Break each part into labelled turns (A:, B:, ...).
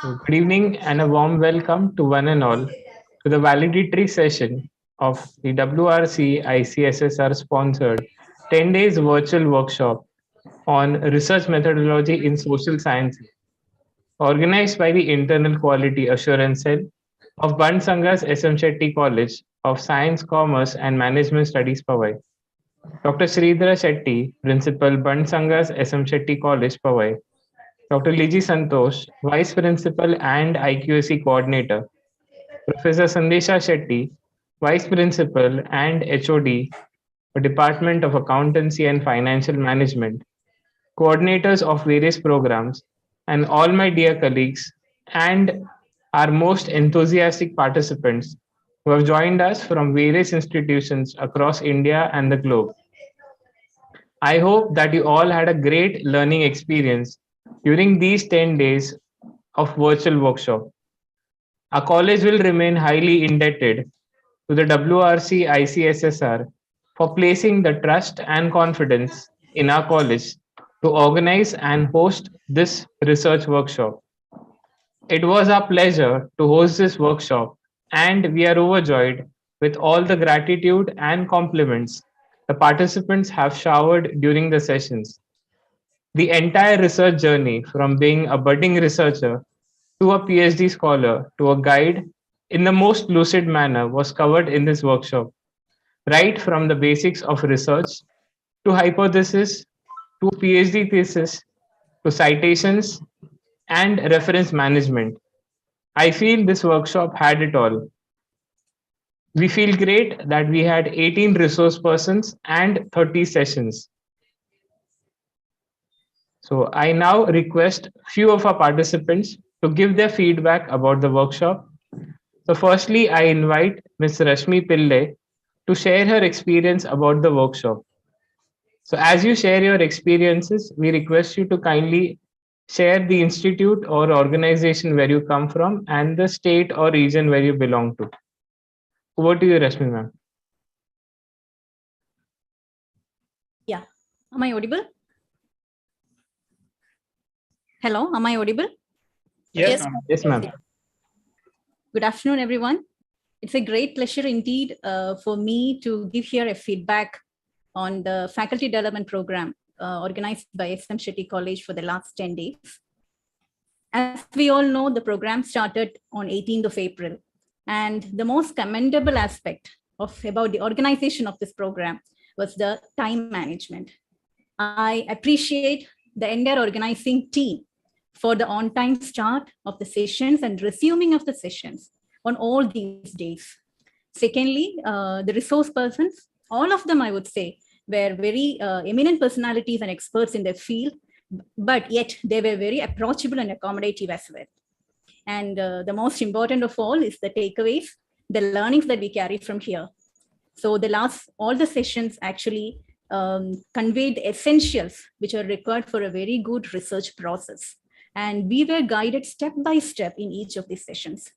A: So good evening and a warm welcome to one and all to the valedictory session of the WRC ICSSR sponsored 10 days virtual workshop on research methodology in social sciences, organized by the Internal Quality Assurance Cell of Bansanga's SM Shetty College of Science, Commerce and Management Studies, Powai. Dr. Sridhara Shetty, Principal, Bansanga's SM Shetty College, Powai. Dr. Liji Santosh, Vice Principal and IQAC Coordinator, Professor Sandesha Shetty, Vice Principal and HOD, Department of Accountancy and Financial Management, coordinators of various programs, and all my dear colleagues and our most enthusiastic participants who have joined us from various institutions across India and the globe. I hope that you all had a great learning experience during these 10 days of virtual workshop. Our college will remain highly indebted to the WRC ICSSR for placing the trust and confidence in our college to organize and host this research workshop. It was our pleasure to host this workshop, and we are overjoyed with all the gratitude and compliments the participants have showered during the sessions. The entire research journey, from being a budding researcher to a PhD scholar to a guide in the most lucid manner, was covered in this workshop, right from the basics of research to hypothesis to PhD thesis to citations and reference management. I feel this workshop had it all. We feel great that we had 18 resource persons and 30 sessions. So I now request few of our participants to give their feedback about the workshop. So firstly, I invite Ms. Rashmi Pillai to share her experience about the workshop. So as you share your experiences, we request you to kindly share the institute or organization where you come from and the state or region where you belong to. Over to you, Rashmi ma'am.
B: Yeah. Am I audible? Hello, am I audible?
A: Yes, ma'am. Yes, ma'am.
B: Good afternoon, everyone. It's a great pleasure indeed for me to give here a feedback on the faculty development program organized by SM Shetty College for the last 10 days. As we all know, the program started on 18th of April. And the most commendable aspect about the organization of this program was the time management. I appreciate the entire organizing team for the on-time start of the sessions and resuming of the sessions on all these days. Secondly, the resource persons, all of them, I would say, were very eminent personalities and experts in their field, but yet they were very approachable and accommodative as well. And the most important of all is the takeaways, the learnings that we carry from here. So all the sessions actually conveyed the essentials which are required for a very good research process. And we were guided step by step in each of these sessions.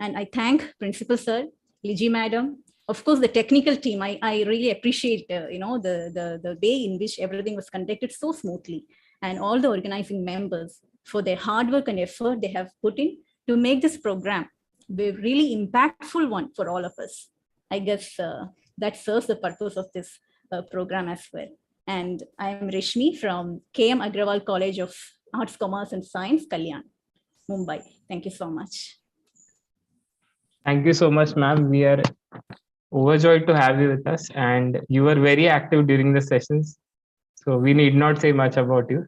B: And I thank Principal Sir, Liji Madam, of course, the technical team. I really appreciate the way in which everything was conducted so smoothly, and all the organizing members for their hard work and effort they have put in to make this program a really impactful one for all of us. I guess that serves the purpose of this program as well. And I'm Rishmi from KM Agrawal College of Arts, Commerce and Science, Kalyan, Mumbai. Thank you so much.
A: Thank you so much, ma'am. We are overjoyed to have you with us, and you were very active during the sessions. So we need not say much about you.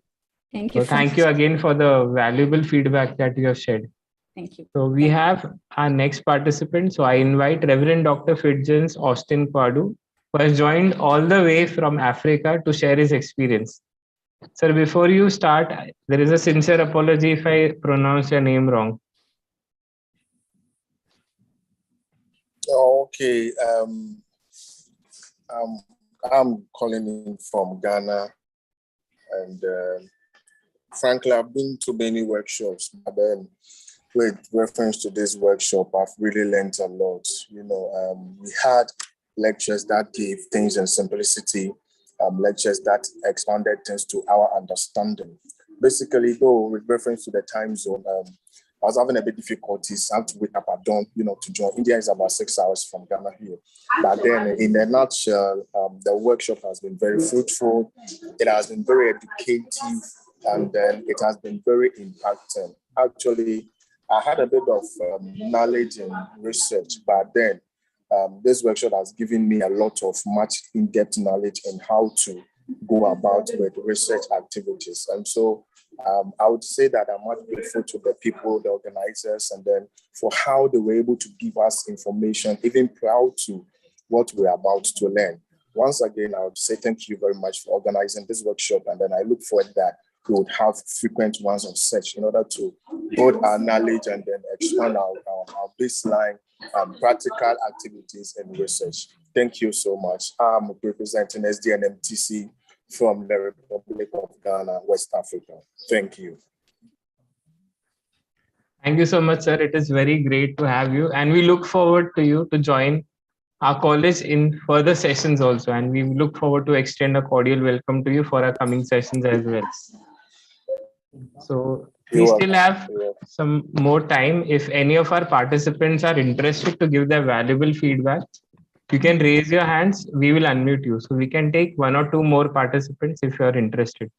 B: Thank you.
A: So thank you again for the valuable feedback that you have shared.
B: Thank you.
A: So we have our next participant. So I invite Reverend Dr. Fitzgerald Austin Padu, who has joined all the way from Africa to share his experience. Sir, before you start, there is a sincere apology if I pronounce your name wrong.
C: Okay. I'm calling in from Ghana, and frankly, I've been to many workshops, but then with reference to this workshop, I've really learned a lot. We had lectures that gave things in simplicity, lectures that expanded things to our understanding. Basically, though, with reference to the time zone, I was having a bit difficulties. I had to wake up at dawn, to join. India is about 6 hours from Ghana here. But then, in a nutshell, the workshop has been very fruitful. It has been very educative, and then it has been very impacting. Actually, I had a bit of knowledge and research, but then this workshop has given me a lot of much in-depth knowledge on how to go about with research activities. And so I would say that I'm much grateful to the people, the organizers, and then for how they were able to give us information, even prior to what we're about to learn. Once again, I would say thank you very much for organizing this workshop. And then I look forward that we would have frequent ones of such in order to build our knowledge and then expand our baseline practical activities and research. Thank you so much. I'm representing SDNMTC from the Republic of Ghana, West Africa. Thank you.
A: Thank you so much, sir. It is very great to have you. And we look forward to you to join our college in further sessions also. And we look forward to extend a cordial welcome to you for our coming sessions as well. So we still have some more time. If any of our participants are interested to give their valuable feedback, you can raise your hands. We will unmute you. So we can take 1 or 2 more participants if you are interested.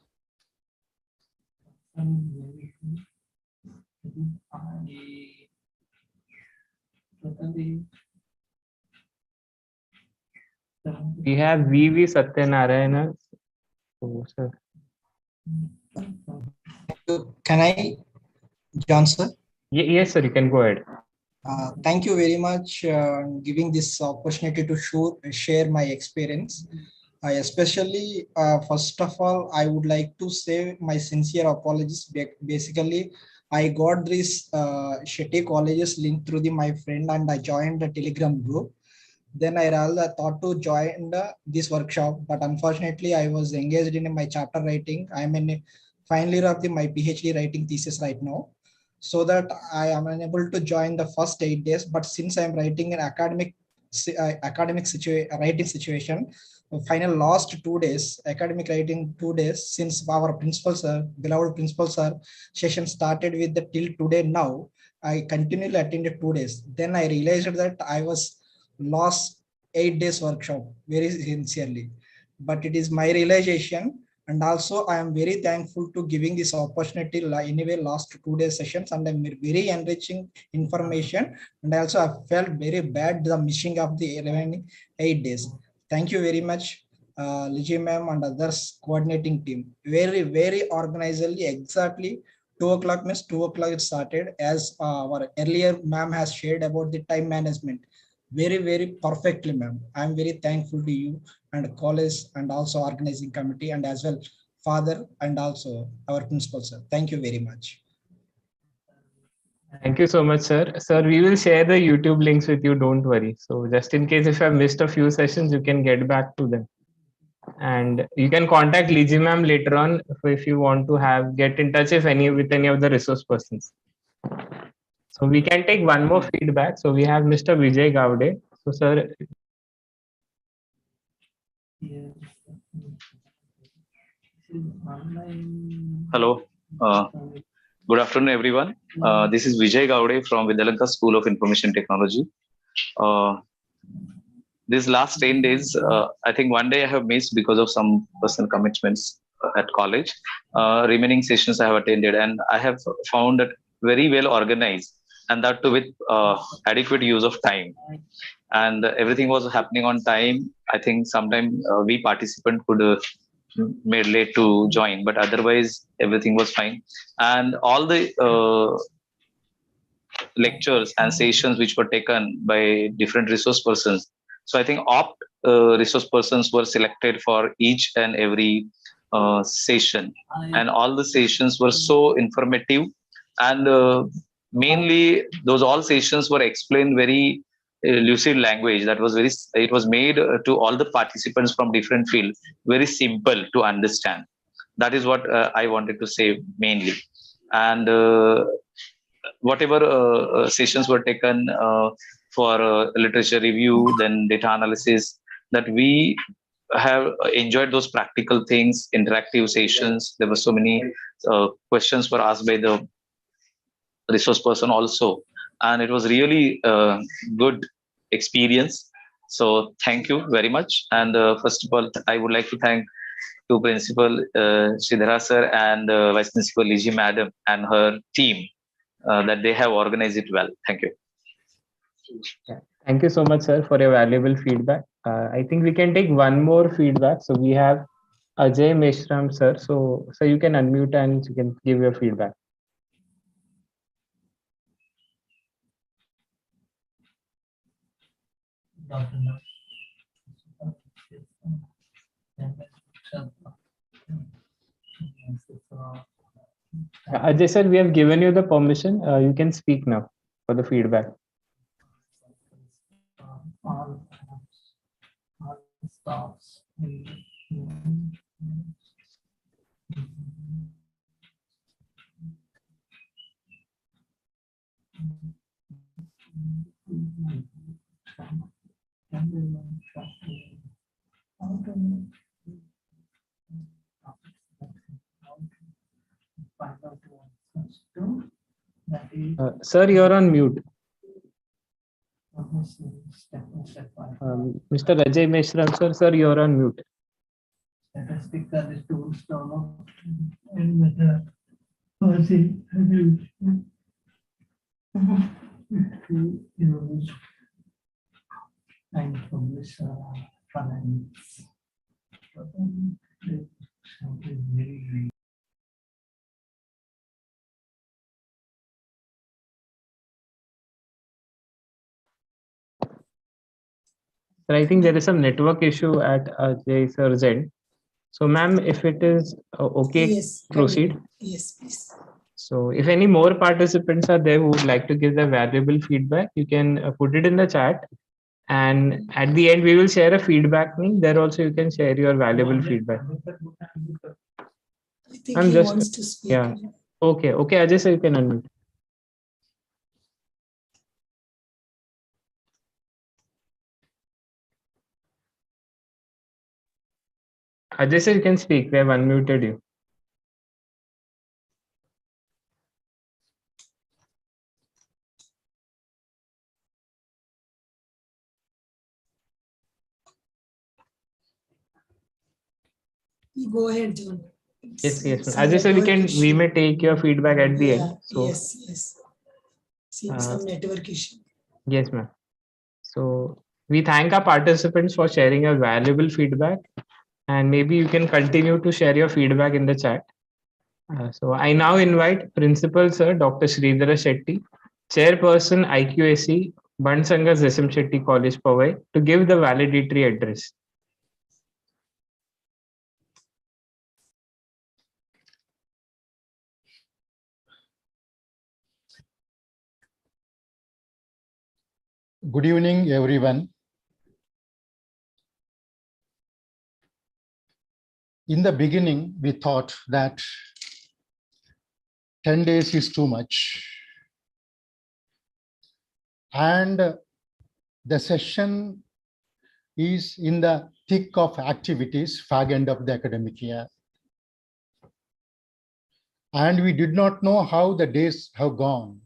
A: We have VV Satyanarayana. Oh, sir.
D: Can I, John, sir?
A: Yes, sir, you can go ahead.
D: Thank you very much giving this opportunity to share my experience. Especially, first of all, I would like to say my sincere apologies. Basically, I got this Shetty colleges link through my friend and I joined the Telegram group. Then I rather thought to join this workshop, but unfortunately, I was engaged in my chapter writing. I'm in final year of my PhD writing thesis right now, so that I am unable to join the first 8 days. But since I'm writing an academic writing situation, final last 2 days, academic writing 2 days, since our principal sir, beloved principal sir, session started with the till today now, I continually attended 2 days. Then I realized that I was lost 8 days workshop very sincerely, but it is my realization. And also I am very thankful to giving this opportunity anyway last 2 days sessions, and I'm very enriching information. And also I felt very bad the missing of the remaining 8 days. Thank you very much, Liji ma'am and others coordinating team. Very organizedly, exactly 2 o'clock means 2 o'clock it started, as our earlier ma'am has shared about the time management. Very perfectly, ma'am. I'm very thankful to you and college and also organizing committee, and as well father and also our principal sir. Thank you very much.
A: Thank you so much, sir. Sir, we will share the YouTube links with you. Don't worry. So just in case if I've missed a few sessions, you can get back to them. And you can contact Liji ma'am later on if you want to get in touch with any of the resource persons. So we can take 1 more feedback. So we have Mr. Vijay Gowde. So sir.
E: Hello. Good afternoon, everyone. This is Vijay Gowde from Vidalanka School of Information Technology. These last 10 days, I think 1 day I have missed because of some personal commitments at college. Remaining sessions I have attended, and I have found it very well organized, and that too with adequate use of time. And everything was happening on time. I think sometimes we participant could made late to join, but otherwise everything was fine. And all the lectures and sessions which were taken by different resource persons. So I think resource persons were selected for each and every session, and all the sessions were so informative, and mainly those all sessions were explained very lucid language that was it was made to all the participants from different fields very simple to understand. That is what I wanted to say mainly. And whatever sessions were taken for literature review, then data analysis, that we have enjoyed those practical things, interactive sessions. There were so many questions were asked by the resource person also, and it was really a good experience. So thank you very much. And first of all, I would like to thank to Principal Sridhara sir and Vice Principal Liji Madam and her team that they have organized it well. Thank you.
A: Yeah. Thank you so much, sir, for your valuable feedback. I think we can take one more feedback. So we have Ajay Meshram, sir. So you can unmute and you can give your feedback. Ajay, sir, we have given you the permission. You can speak now for the feedback. Sir, you're on mute. Mr. Ajay Meshram, sir, you're on mute. Sir, I think there is some network issue at Ajay sir's end. So, ma'am, if it is okay,
F: Yes,
A: proceed.
F: Yes, please.
A: So, if any more participants are there who would like to give their valuable feedback, you can put it in the chat. And at the end, we will share a feedback link. There also, you can share your valuable feedback.
F: I think
A: I'm
F: he
A: just,
F: wants to speak.
A: yeah. Okay, Ajay sir, you can unmute. Ajay sir, you can speak. We have unmuted you.
F: You go ahead, John.
A: Yes. Ajay sir, we may take your feedback at the end. So,
F: yes. Seems some network issue.
A: yes, ma'am. So we thank our participants for sharing your valuable feedback, and maybe you can continue to share your feedback in the chat. So I now invite Principal Sir Dr. Sridhara Shetty, Chairperson IQAC, Bansanga SM Shetty College Powai, to give the valedictory address.
G: Good evening, everyone. In the beginning, we thought that 10 days is too much. And the session is in the thick of activities, fag end of the academic year. And we did not know how the days have gone.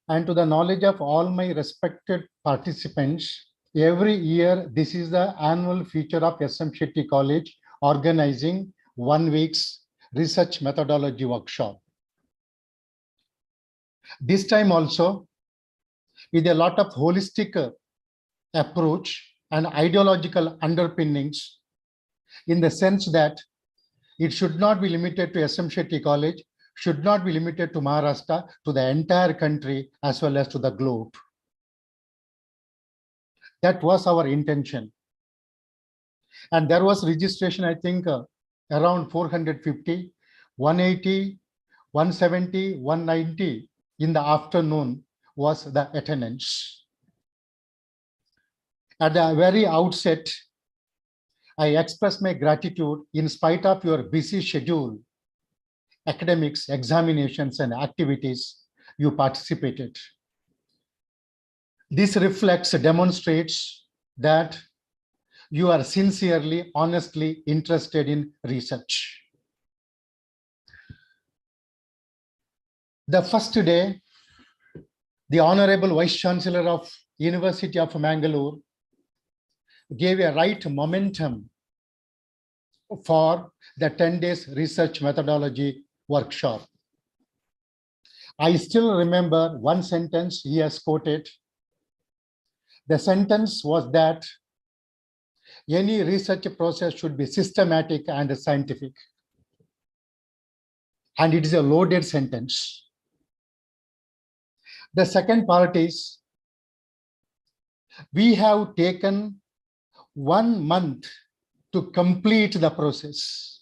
G: And to the knowledge of all my respected participants, every year, this is the annual feature of SM Shetty College organizing 1 week's research methodology workshop. This time also, with a lot of holistic approach and ideological underpinnings, in the sense that it should not be limited to SM Shetty College, should not be limited to Maharashtra, to the entire country as well as to the globe. That was our intention. And there was registration, I think, around 450, 180, 170, 190 in the afternoon was the attendance. At the very outset, I express my gratitude in spite of your busy schedule, academics, examinations, and activities you participated. This demonstrates that you are sincerely, honestly interested in research. The first day, the Honorable Vice Chancellor of University of Mangalore gave a right momentum for the 10 days research methodology workshop. I still remember one sentence he has quoted. The sentence was that any research process should be systematic and scientific. And it is a loaded sentence. The second part is, we have taken 1 month to complete the process.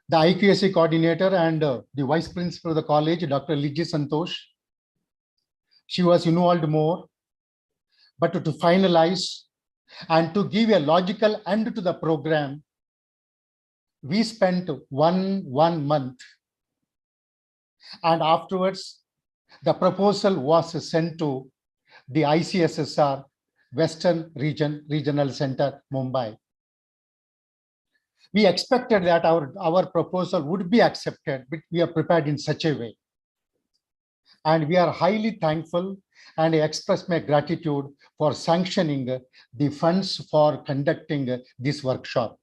G: The IQAC coordinator and the vice principal of the college, Dr. Liji Santosh, she was involved more, but to finalize and to give a logical end to the program, we spent one month. And afterwards, the proposal was sent to the ICSSR Western Regional Center, Mumbai. We expected that our proposal would be accepted, but we are prepared in such a way. And we are highly thankful, and I express my gratitude for sanctioning the funds for conducting this workshop.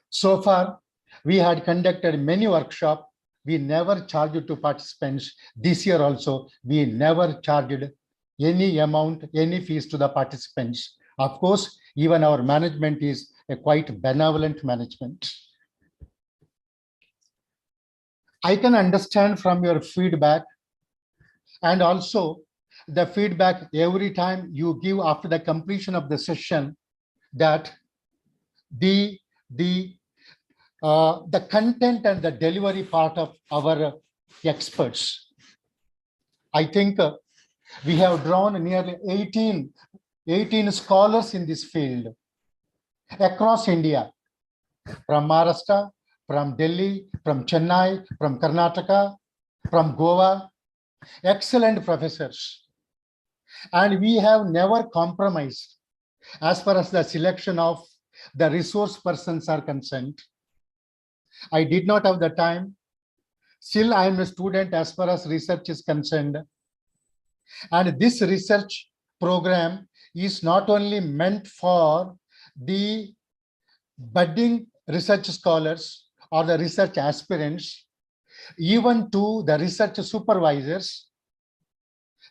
G: So far, we had conducted many workshops. We never charged to participants. This year also, we never charged any amount, any fees to the participants. Of course, even our management is a quite benevolent management. I can understand from your feedback, and also the feedback every time you give after the completion of the session, that the content and the delivery part of our experts. I think we have drawn nearly 18 scholars in this field across India, from Maharashtra, from Delhi, from Chennai, from Karnataka, from Goa, excellent professors. And we have never compromised as far as the selection of the resource persons are concerned. I did not have the time. Still, I am a student as far as research is concerned. And this research program is not only meant for the budding research scholars or the research aspirants, even to the research supervisors.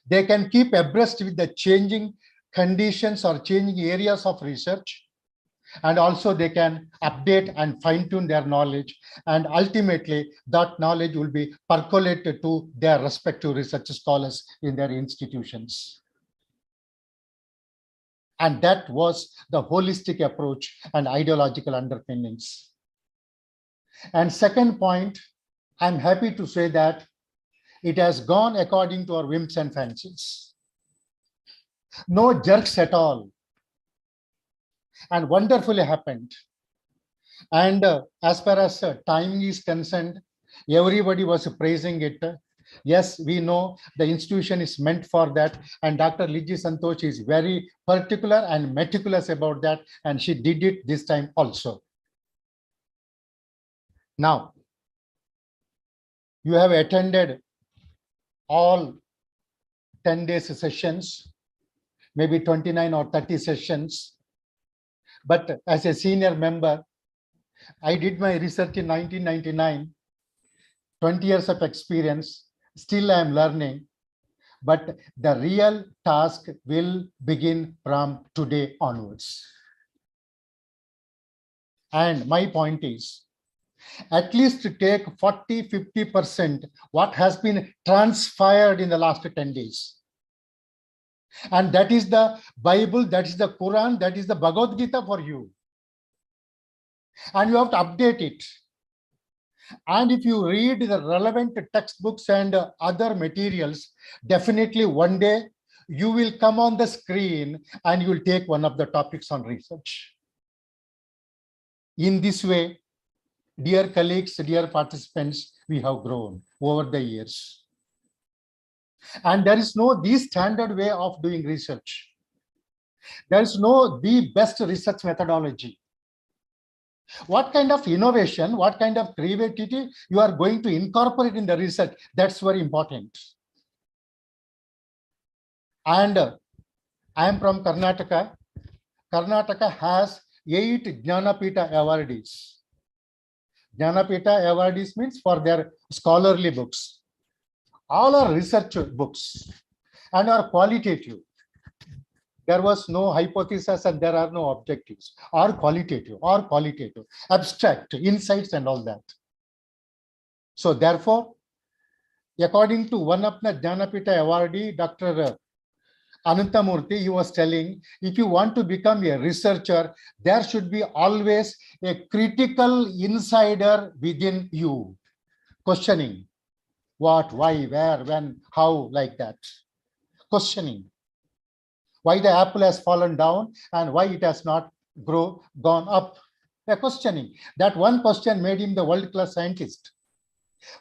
G: They can keep abreast with the changing conditions or changing areas of research. And also they can update and fine-tune their knowledge. And ultimately, that knowledge will be percolated to their respective research scholars in their institutions. And that was the holistic approach and ideological underpinnings. And second point, I'm happy to say that it has gone according to our whims and fancies. No jerks at all. And wonderfully happened. And as far as timing is concerned, everybody was praising it. Yes, we know the institution is meant for that. And Dr. Liji Santosh is very particular and meticulous about that. And she did it this time also. Now, you have attended all 10 days sessions, maybe 29 or 30 sessions. But as a senior member, I did my research in 1999, 20 years of experience. Still I am learning, but the real task will begin from today onwards. And my point is, at least take 40–50% what has been transpired in the last 10 days. And that is the Bible, that is the Quran, that is the Bhagavad Gita for you. And you have to update it. And if you read the relevant textbooks and other materials, definitely one day you will come on the screen and you will take one of the topics on research. In this way, dear colleagues, dear participants, we have grown over the years. And there is no the standard way of doing research. There is no the best research methodology. What kind of innovation, what kind of creativity you are going to incorporate in the research? That's very important. And I am from Karnataka. Karnataka has 8 Jnanapita awardees. Jnanapita awardees means for their scholarly books. All are research books and are qualitative. There was no hypothesis and there are no objectives, or qualitative, abstract, insights and all that. So therefore, according to one of the Jnanapita awardee, Dr. Anantamurthy, he was telling, if you want to become a researcher, there should be always a critical insider within you, questioning what, why, where, when, how, like that. Questioning why the apple has fallen down and why it has not gone up. A questioning. That one question made him the world-class scientist.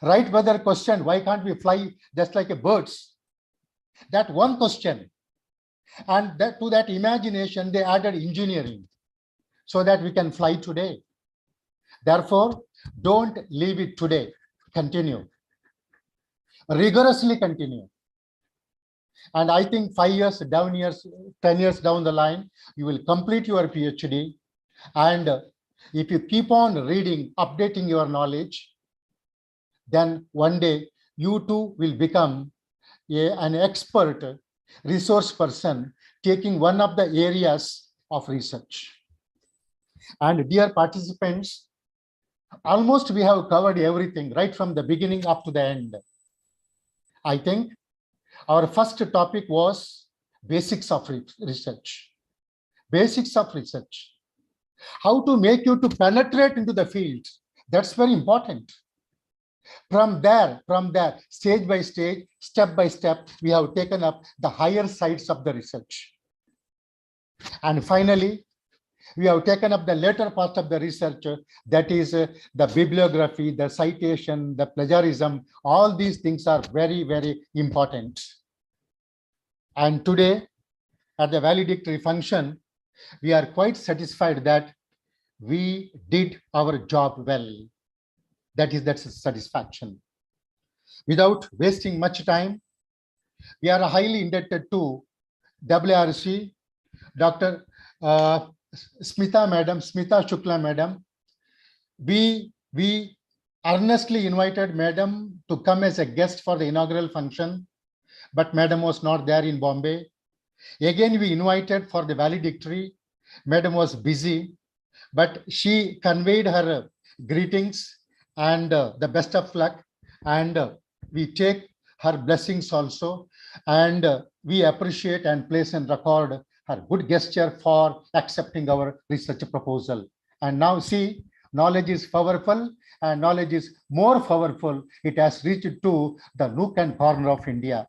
G: Right brother questioned, why can't we fly just like a birds? That one question. And that, to that imagination, they added engineering so that we can fly today. Therefore, don't leave it today. Continue. Rigorously continue. And I think 5 years, 10 years down the line, you will complete your PhD. And if you keep on reading, updating your knowledge, then one day you too will become an expert resource person taking one of the areas of research. And dear participants, almost we have covered everything right from the beginning up to the end. I think our first topic was basics of research. Basics of research. How to make you to penetrate into the field. That's very important. From there, stage by stage, step by step, we have taken up the higher sides of the research. And finally, we have taken up the later part of the research, that is the bibliography, the citation, the plagiarism. All these things are very, very important. And today, at the valedictory function, we are quite satisfied that we did our job well. That's a satisfaction. Without wasting much time, we are highly indebted to WRC, Dr. Smita Shukla Madam. We earnestly invited Madam to come as a guest for the inaugural function, but Madam was not there in Bombay. Again, we invited for the valedictory. Madam was busy, but she conveyed her greetings and the best of luck. And we take her blessings also. And we appreciate and place and record her good gesture for accepting our research proposal. And now see, knowledge is powerful and knowledge is more powerful. It has reached to the nook and corner of India.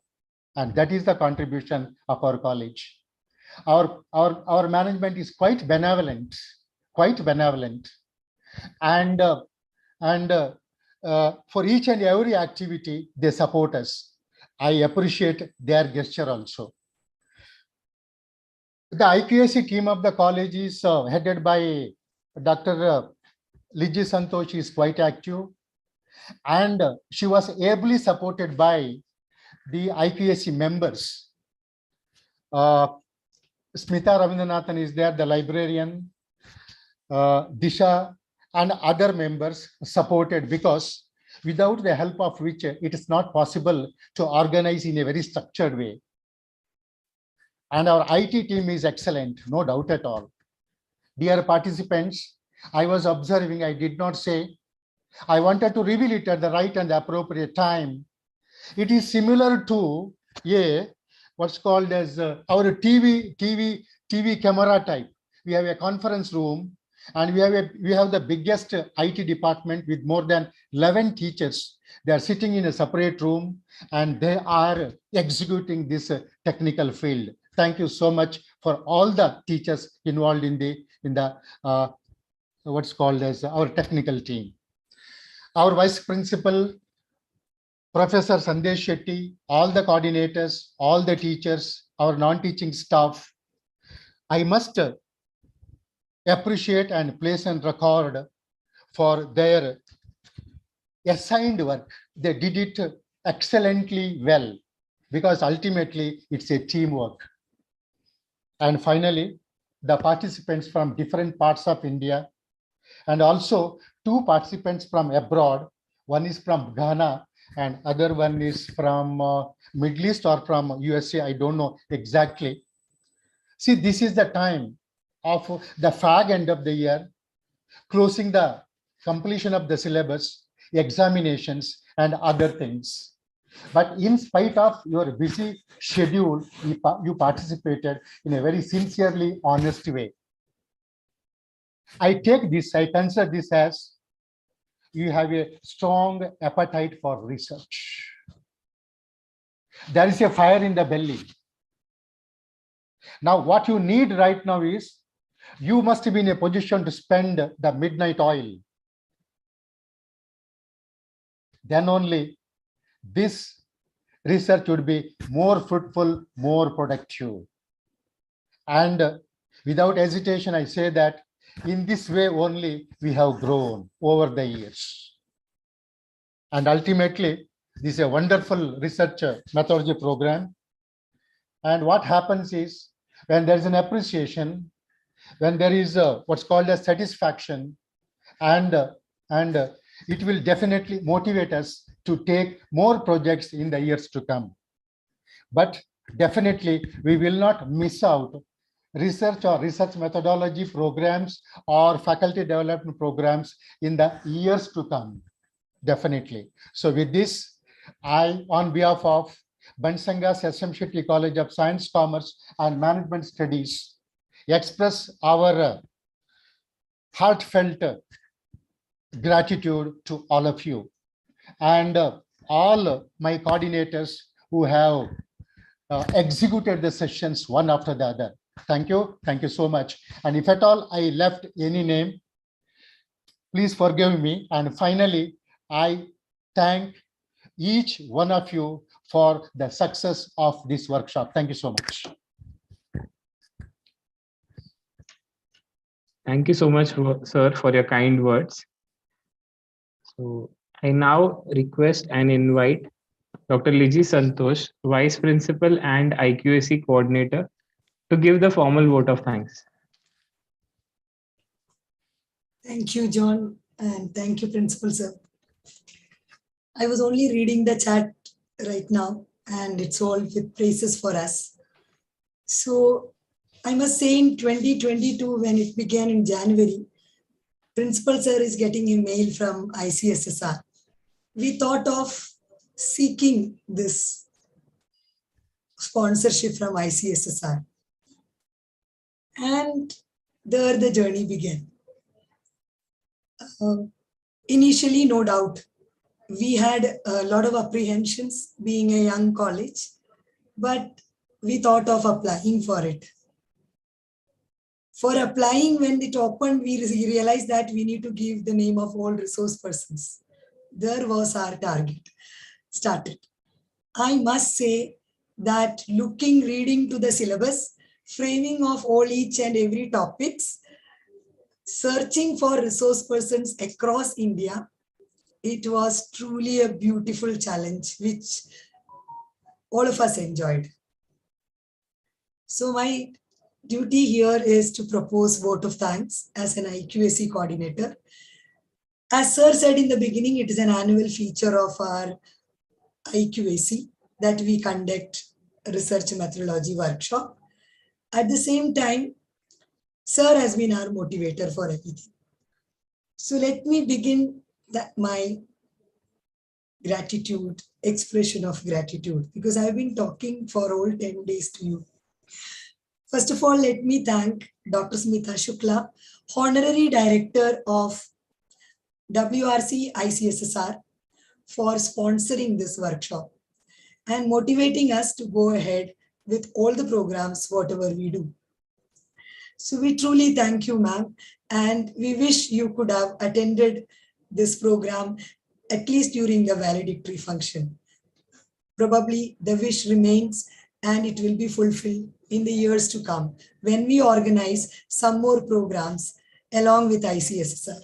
G: And that is the contribution of our college. Our management is quite benevolent. And for each and every activity, they support us. I appreciate their gesture also. The IQAC team of the college is headed by Dr. Liji Santosh, is quite active. And she was ably supported by the IQAC members. Smita Ravindranathan is there, the librarian, Disha and other members supported, because without the help of which it is not possible to organize in a very structured way. And our IT team is excellent, no doubt at all. Dear participants, I was observing, I did not say, I wanted to reveal it at the right and the appropriate time. It is similar to what's called as our TV camera type. We have a conference room and we have the biggest IT department with more than 11 teachers. They are sitting in a separate room and they are executing this technical field. Thank you so much for all the teachers involved in the what's called as our technical team. Our vice principal, Professor Sandesh Shetty, all the coordinators, all the teachers, our non-teaching staff. I must appreciate and place and record for their assigned work. They did it excellently well, because ultimately it's a teamwork. And finally, the participants from different parts of India, and also 2 participants from abroad. One is from Ghana and other one is from Middle East or from USA. I don't know exactly. See, this is the time of the fag end of the year, closing the completion of the syllabus, examinations, and other things. But in spite of your busy schedule, you participated in a very sincerely honest way. I consider this as you have a strong appetite for research. There is a fire in the belly. Now, what you need right now is you must be in a position to spend the midnight oil. Then only this research would be more fruitful, more productive. And without hesitation, I say that in this way only we have grown over the years. And ultimately, this is a wonderful research methodology program. And what happens is, when there is an appreciation, when there is what's called a satisfaction, and it will definitely motivate us to take more projects in the years to come. But definitely, we will not miss out research or research methodology programs or faculty development programs in the years to come, definitely. So with this, I, on behalf of Bansanga's SM Shetty College of Science, Commerce, and Management Studies, express our heartfelt gratitude to all of you and all my coordinators who have executed the sessions one after the other. Thank you so much. And if at all I left any name, please forgive me. And finally, I thank each one of you for the success of this workshop. Thank you so much.
A: Thank you so much, sir, for your kind words. So I now request and invite Dr. Liji Santosh, Vice Principal and IQAC Coordinator, to give the formal vote of thanks.
F: Thank you, John, and thank you, Principal Sir. I was only reading the chat right now, and it's all with praises for us. So I must say, in 2022, when it began in January, Principal Sir is getting a mail from ICSSR. We thought of seeking this sponsorship from ICSSR. And there the journey began. Initially, no doubt, we had a lot of apprehensions being a young college, but we thought of applying for it. For applying, when it opened, we realized that we need to give the name of all resource persons. There was our target started. I must say that reading to the syllabus, framing of all each and every topics, searching for resource persons across India, it was truly a beautiful challenge, which all of us enjoyed. So my duty here is to propose vote of thanks as an IQAC coordinator. As Sir said in the beginning, it is an annual feature of our IQAC that we conduct a research methodology workshop. At the same time, Sir has been our motivator for everything. So let me begin my gratitude, expression of gratitude, because I've been talking for all 10 days to you. First of all, let me thank Dr. Smita Shukla, Honorary Director of WRC ICSSR, for sponsoring this workshop and motivating us to go ahead with all the programs, whatever we do. So we truly thank you, ma'am, and we wish you could have attended this program at least during the valedictory function. Probably the wish remains and it will be fulfilled in the years to come when we organize some more programs along with ICSSR.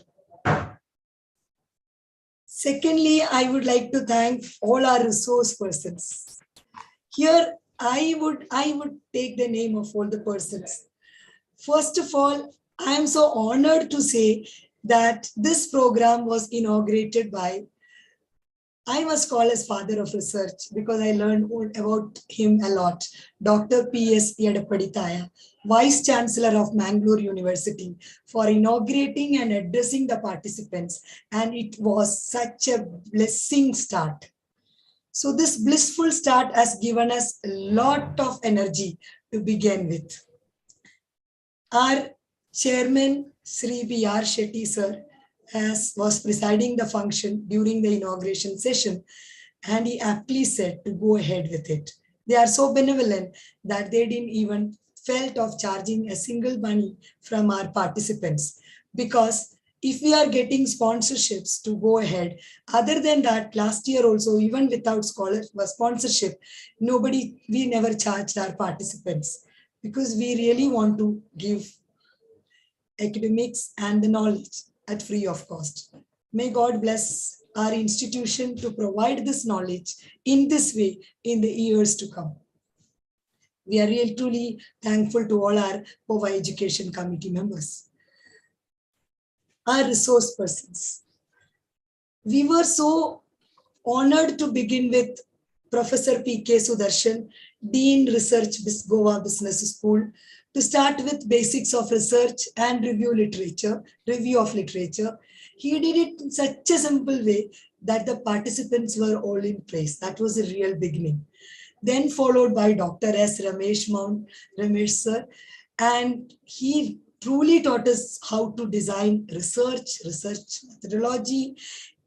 F: Secondly, I would like to thank all our resource persons. Here, I would take the name of all the persons. First of all, I am so honored to say that this program was inaugurated by, I must call as father of research because I learned about him a lot, Dr. P.S. Yadapaditaya, Vice Chancellor of Mangalore University, for inaugurating and addressing the participants. And it was such a blessing start. So this blissful start has given us a lot of energy to begin with. Our chairman, Sri B.R. Shetty sir, was presiding the function during the inauguration session, and he aptly said to go ahead with it. They are so benevolent that they didn't even felt of charging a single money from our participants, because if we are getting sponsorships to go ahead, other than that, last year also, even without sponsorship, we never charged our participants, because we really want to give academics and the knowledge at free of cost. May God bless our institution to provide this knowledge in this way in the years to come. We are really truly thankful to all our POVA Education Committee members. Our resource persons. We were so honored to begin with Professor P.K. Sudarshan, Dean Research Goa Business School, to start with basics of research and review of literature. He did it in such a simple way that the participants were all in place. That was a real beginning. Then followed by Dr. S. Ramesh sir, and he truly taught us how to design research methodology.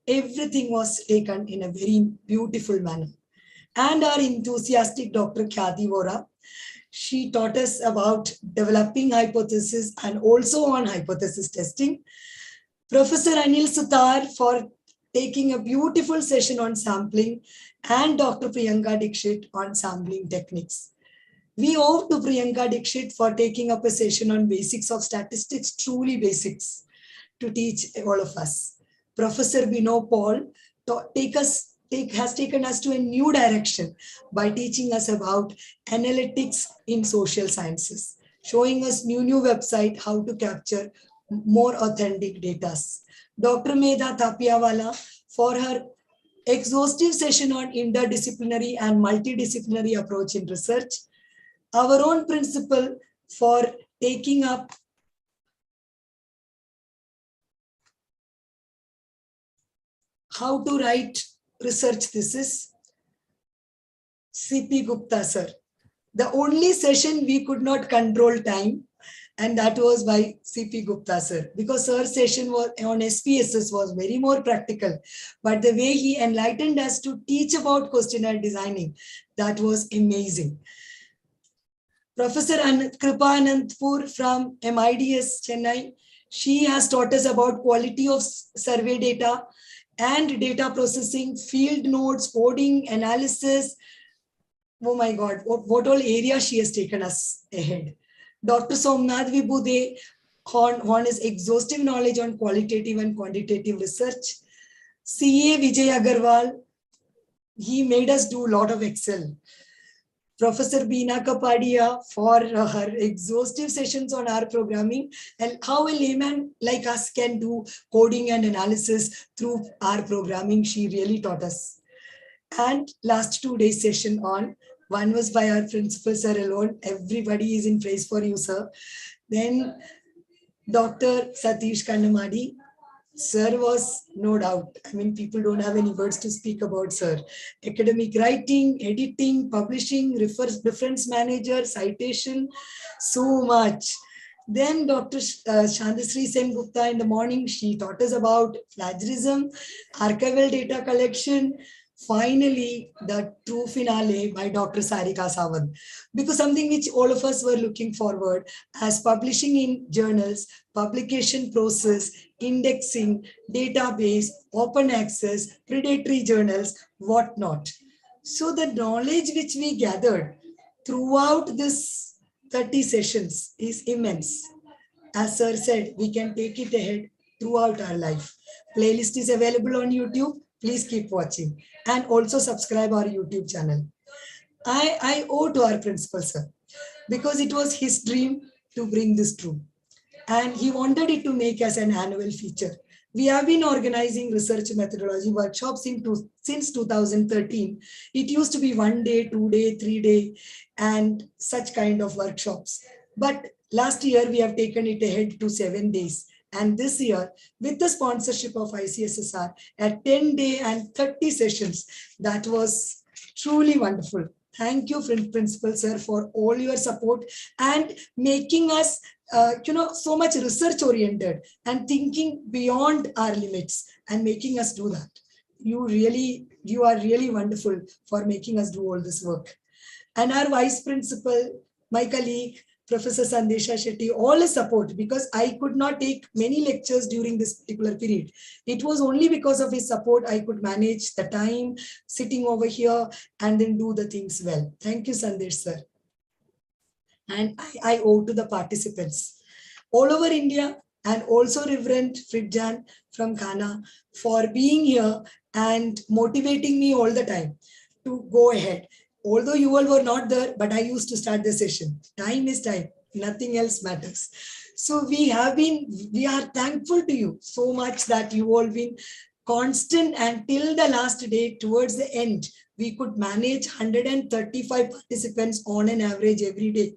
F: Everything was taken in a very beautiful manner. And our enthusiastic Dr. Khyati Vora, she taught us about developing hypothesis and also on hypothesis testing. Professor Anil Sutar for taking a beautiful session on sampling, and Dr. Priyanka Dixit on sampling techniques. We owe to Priyanka Dixit for taking up a session on basics of statistics, truly basics, to teach all of us. Professor Bino Paul has taken us to a new direction by teaching us about analytics in social sciences, showing us new website how to capture more authentic data. Dr. Medha Tapiawala for her exhaustive session on interdisciplinary and multidisciplinary approach in research. Our own principal for taking up how to write research thesis, C.P. Gupta sir. The only session we could not control time, and that was by C.P. Gupta sir, because sir's session was on SPSS was very more practical, but the way he enlightened us to teach about questionnaire designing, that was amazing. Professor Kripa Anantpur from MIDS Chennai, she has taught us about quality of survey data and data processing, field notes, coding, analysis. Oh my God, what all area she has taken us ahead. Dr. Somnath Vibhude on his exhaustive knowledge on qualitative and quantitative research. CA Vijay Agarwal, he made us do a lot of Excel. Professor Beena Kapadia for her exhaustive sessions on R programming and how a layman like us can do coding and analysis through R programming. She really taught us. And last 2 days session on, one was by our principal sir alone. Everybody is in praise for you, sir. Then Dr. Satish Kandamadi, sir was no doubt. I mean, people don't have any words to speak about sir. Academic writing, editing, publishing, reference manager, citation, so much. Then Dr. Chandasri Sen Gupta in the morning, she taught us about plagiarism, archival data collection. Finally, the true finale by Dr. Sarika Sawant, because something which all of us were looking forward as publishing in journals, publication process, indexing, database, open access, predatory journals, whatnot. So the knowledge which we gathered throughout this 30 sessions is immense. As sir said, we can take it ahead throughout our life. Playlist is available on YouTube. Please keep watching and also subscribe our YouTube channel. I owe to our principal, sir, because it was his dream to bring this true. And he wanted it to make as an annual feature. We have been organizing research methodology workshops since 2013. It used to be 1 day, 2 day, 3 day, and such kind of workshops. But last year, we have taken it ahead to 7 days. And this year, with the sponsorship of ICSSR at 10 day and 30 sessions, that was truly wonderful. Thank you, Principal Sir, for all your support and making us so much research oriented and thinking beyond our limits and making us do that. You are really wonderful for making us do all this work. And our vice principal, my colleague, Professor Sridhara Shetty, all his support, because I could not take many lectures during this particular period. It was only because of his support I could manage the time sitting over here and then do the things well. Thank you, Sandesh sir. And I owe to the participants all over India and also Reverend Fridjan from Ghana for being here and motivating me all the time to go ahead. Although you all were not there, but I used to start the session. Time is time. Nothing else matters. So we are thankful to you so much that you all been constant, and till the last day, towards the end, we could manage 135 participants on an average every day.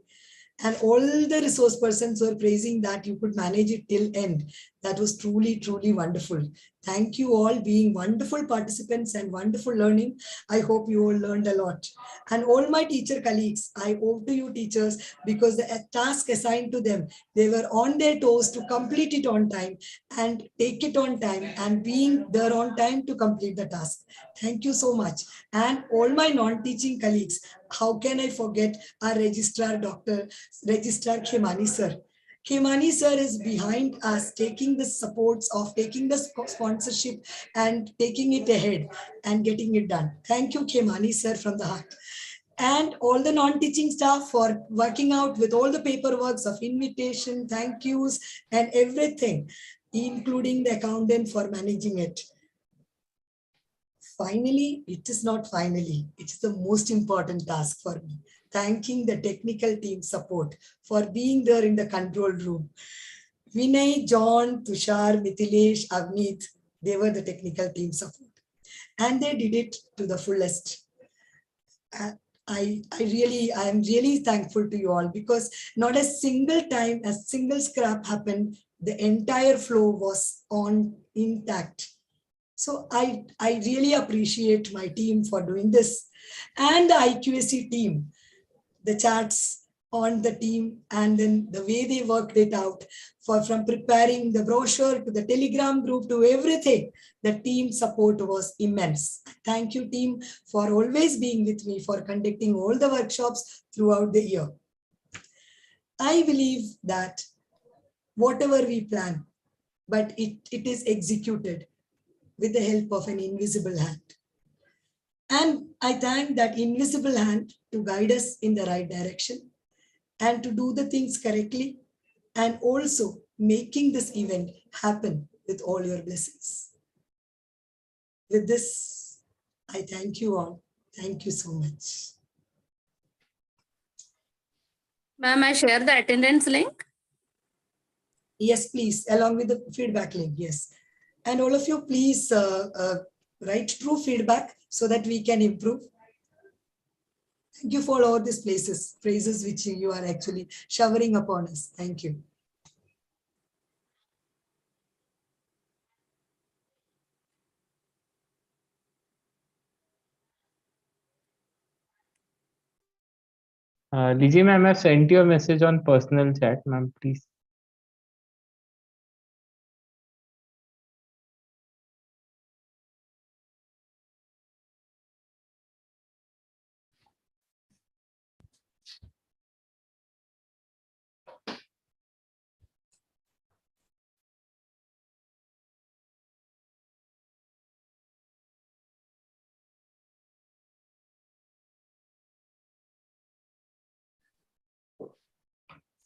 F: And all the resource persons were praising that you could manage it till end. That was truly, truly wonderful. Thank you all being wonderful participants and wonderful learning. I hope you all learned a lot. And all my teacher colleagues, I owe to you teachers because the task assigned to them, they were on their toes to complete it on time and take it on time and being there on time to complete the task. Thank you so much. And all my non-teaching colleagues, how can I forget our registrar, Registrar Khemani sir. Khemani sir is behind us, taking the supports of taking the sponsorship and taking it ahead and getting it done. Thank you, Khemani sir, from the heart. And all the non-teaching staff for working out with all the paperworks of invitation, thank yous, and everything, including the accountant for managing it. Finally, it is not finally, it is the most important task for me. Thanking the technical team support for being there in the control room. Vinay, John, Tushar, Mithilesh, Avneet, they were the technical team support. And they did it to the fullest. I am really thankful to you all because not a single time, a single scrap happened. The entire flow was on intact. So I really appreciate my team for doing this and the IQAC team, the chats on the team and then the way they worked it out from preparing the brochure to the Telegram group to everything. The team support was immense. Thank you team for always being with me for conducting all the workshops throughout the year. I believe that whatever we plan, but it is executed with the help of an invisible hand. And I thank that invisible hand to guide us in the right direction and to do the things correctly and also making this event happen with all your blessings. With this, I thank you all. Thank you so much.
H: Ma'am, I share the attendance link.
F: Yes, please, along with the feedback link, yes. And all of you, please write true feedback so that we can improve. Thank you for all these praises which you are actually showering upon us. Thank you.
A: Liji ma'am, I've sent you a message on personal chat, ma'am, please.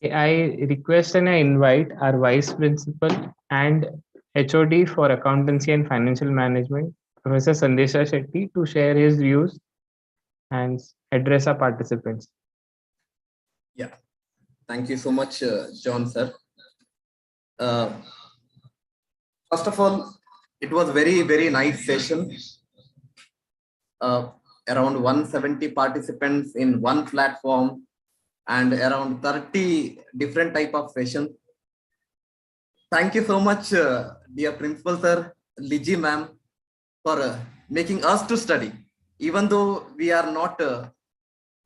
A: I request and I invite our Vice Principal and HOD for Accountancy and Financial Management, Professor Sridhara Shetty, to share his views and address our participants.
I: Yeah, thank you so much, John, sir. First of all, it was very nice session. Around 170 participants in one platform and around 30 different type of sessions. Thank you so much, dear Principal Sir, Liji ma'am, for making us to study. Even though we are not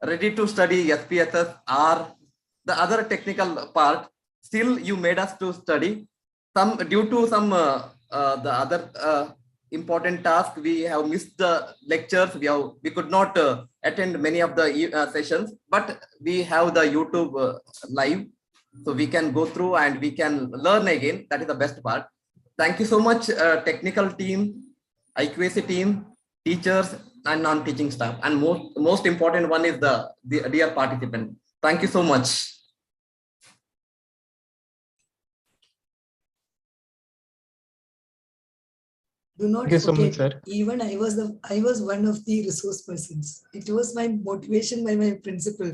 I: ready to study SPSS or the other technical part, still you made us to study. Due to some the other important task, we have missed the lectures. We could not attend many of the sessions, but we have the YouTube live, so we can go through and we can learn again. That is the best part. Thank you so much, technical team, IQAC team, teachers, and non-teaching staff. And most important one is the dear participant. Thank you so much.
F: Do not
A: Thank you so much,
F: forget,
A: sir.
F: even I was one of the resource persons. It was my motivation by my principal.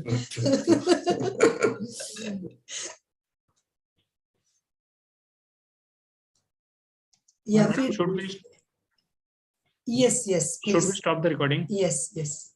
F: Yeah.
A: Should we
F: Yes,
A: should we
F: please.
A: stop the recording?
F: Yes.